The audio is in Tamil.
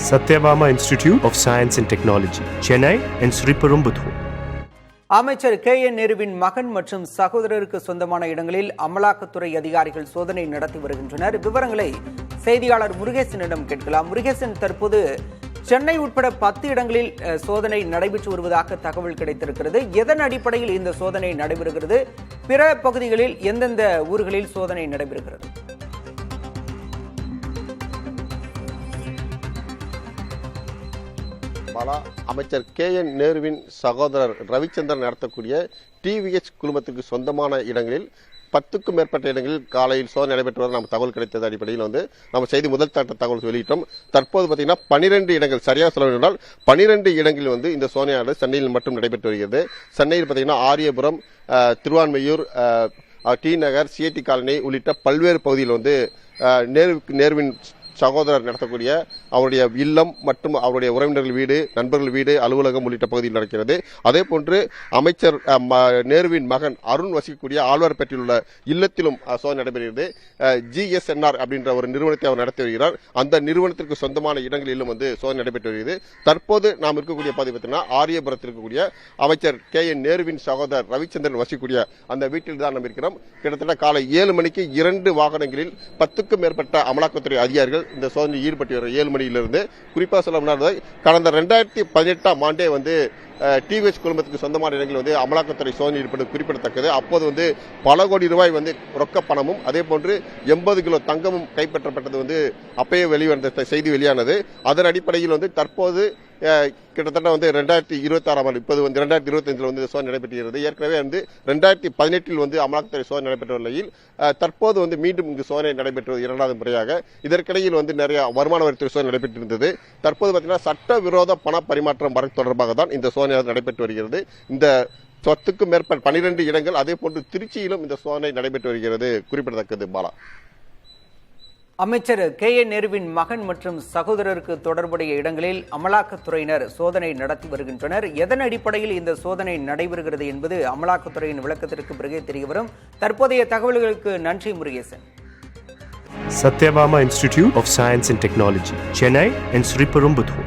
Satyabama Institute of Science and Technology, Chennai and Sriperumbudur. அமைச்சர் KN நேருவின் மகன் மற்றும் சகோதரருக்கு சொந்தமான இடங்களில் அமலாக்கத்துறை அதிகாரிகள் சோதனை நடத்தி வருகின்றனர். விவரங்களை செய்தியாளர் முருகேசனிடம் கேட்கலாம். முருகேசன், தற்போது சென்னை உட்பட 10 இடங்களில் சோதனை நடைபெற்று வருவதாக தகவல் கிடைத்திருக்கிறது. எதன் அடிப்படையில் இந்த சோதனை நடைபெறுகிறது? பிற பகுதிகளில் எந்தெந்த ஊர்களில் சோதனை நடைபெறுகிறது? அமைச்சர் KN நேருவின் சகோதரர் ரவிச்சந்திரன் நடத்தக்கூடிய TVH குழுமத்திற்கு சொந்தமான இடங்களில் 10க்கும் மேற்பட்ட இடங்களில் காலையில் சோதனை நடைபெற்று வர நம்ம தகவல் கிடைத்தது அடிப்படையில் நம்ம செய்தி முதல் தட்ட தகவல் வெளியிட்டோம். தற்போது பார்த்தீங்கன்னா 12 இடங்கள், சரியாக சொல்ல வேண்டுமென்றால் 12 இடங்களில் இந்த சோதனையானது சென்னையில் மட்டும் நடைபெற்று வருகிறது. சென்னையில் பார்த்தீங்கன்னா ஆரியபுரம், திருவான்மையூர், டி நகர், சிஐடி காலனி உள்ளிட்ட பல்வேறு பகுதியில் நேருவின் சகோதரர் நடத்தக்கூடிய அவருடைய இல்லம் மற்றும் அவருடைய உறவினர்கள் வீடு, நண்பர்கள் வீடு, அலுவலகம் உள்ளிட்ட பகுதியில் நடக்கிறது. அதே போன்று அமைச்சர் நேருவின் மகன் அருண் வசிக்கக்கூடிய ஆழ்வார்பேட்டையில் உள்ள இல்லத்திலும் சோதனை நடைபெறுகிறது. GSNR அப்படின்ற ஒரு நிறுவனத்தை அவர் நடத்தி வருகிறார். அந்த நிறுவனத்திற்கு சொந்தமான இடங்களிலும் சோதனை நடைபெற்று வருகிறது. தற்போது நாம் இருக்கக்கூடிய பகுதி பார்த்தீங்கன்னா ஆரியபுரத்தில் இருக்கக்கூடிய அமைச்சர் KN நேருவின் சகோதரர் ரவிச்சந்திரன் வசிக்கக்கூடிய அந்த வீட்டில் தான் நாம் இருக்கிறோம். கிட்டத்தட்ட காலை 7 மணிக்கு 2 வாகனங்களில் 10க்கும் மேற்பட்ட அமலாக்கத்துறை அதிகாரிகள் இந்த சோதனையில் ஈடுபட்டு வர 7 மணியிலிருந்து, குறிப்பாக சொல்ல கடந்த 2018ஆம் ஆண்டே TVH குழுமத்துக்கு சொந்தமான இடங்களில் அமலாக்கத்துறை சோதனை ஈடுபட்டு குறிப்பிடத்தக்கது. அப்போது பல கோடி ரூபாய் ரொக்க பணமும் அதே போன்று 80 கிலோ தங்கமும் கைப்பற்றப்பட்டது அப்பயே வெளிவந்த செய்தி வெளியானது. அதன் அடிப்படையில் தற்போது கிட்டத்தட்ட 2026ஆம் ஆண்டு, இப்போது 2025 சோதனை நடைபெற்றது. ஏற்கனவே 2018இல் அமலாக்கத்துறை சோதனை நடைபெற்ற நிலையில் தற்போது மீண்டும் இங்கு சோதனை நடைபெற்றது 2வது முறையாக. இதற்கிடையில் நிறைய வருமான வரித்துறை சோதனை நடைபெற்றிருந்தது. தற்போது பார்த்தீங்கன்னா சட்டவிரோத பண பரிமாற்றம் வழக்கு தொடர்பாக தான் இந்த சோதனை நடைபெற்று வருகிறது. இந்த 10க்கும் மேற்பட்ட 12 இடங்கள், அதே போன்று திருச்சியிலும் இந்த சோதனை நடைபெற்று வருகிறது குறிப்பிடத்தக்கது. பாலா, அமைச்சர் KN நேருவின் மகன் மற்றும் சகோதரருக்கு தொடர்புடைய இடங்களில் அமலாக்கத்துறையினர் சோதனை நடத்தி வருகின்றனர். எதன் அடிப்படையில் இந்த சோதனை நடைபெறுகிறது என்பது அமலாக்கத்துறையின் விளக்கத்திற்கு பிறகே தெரியவரும். தற்போதைய தகவல்களுக்கு நன்றி Murugesan. Satyabama Institute of Science and Technology, Chennai and Sriperumbudur.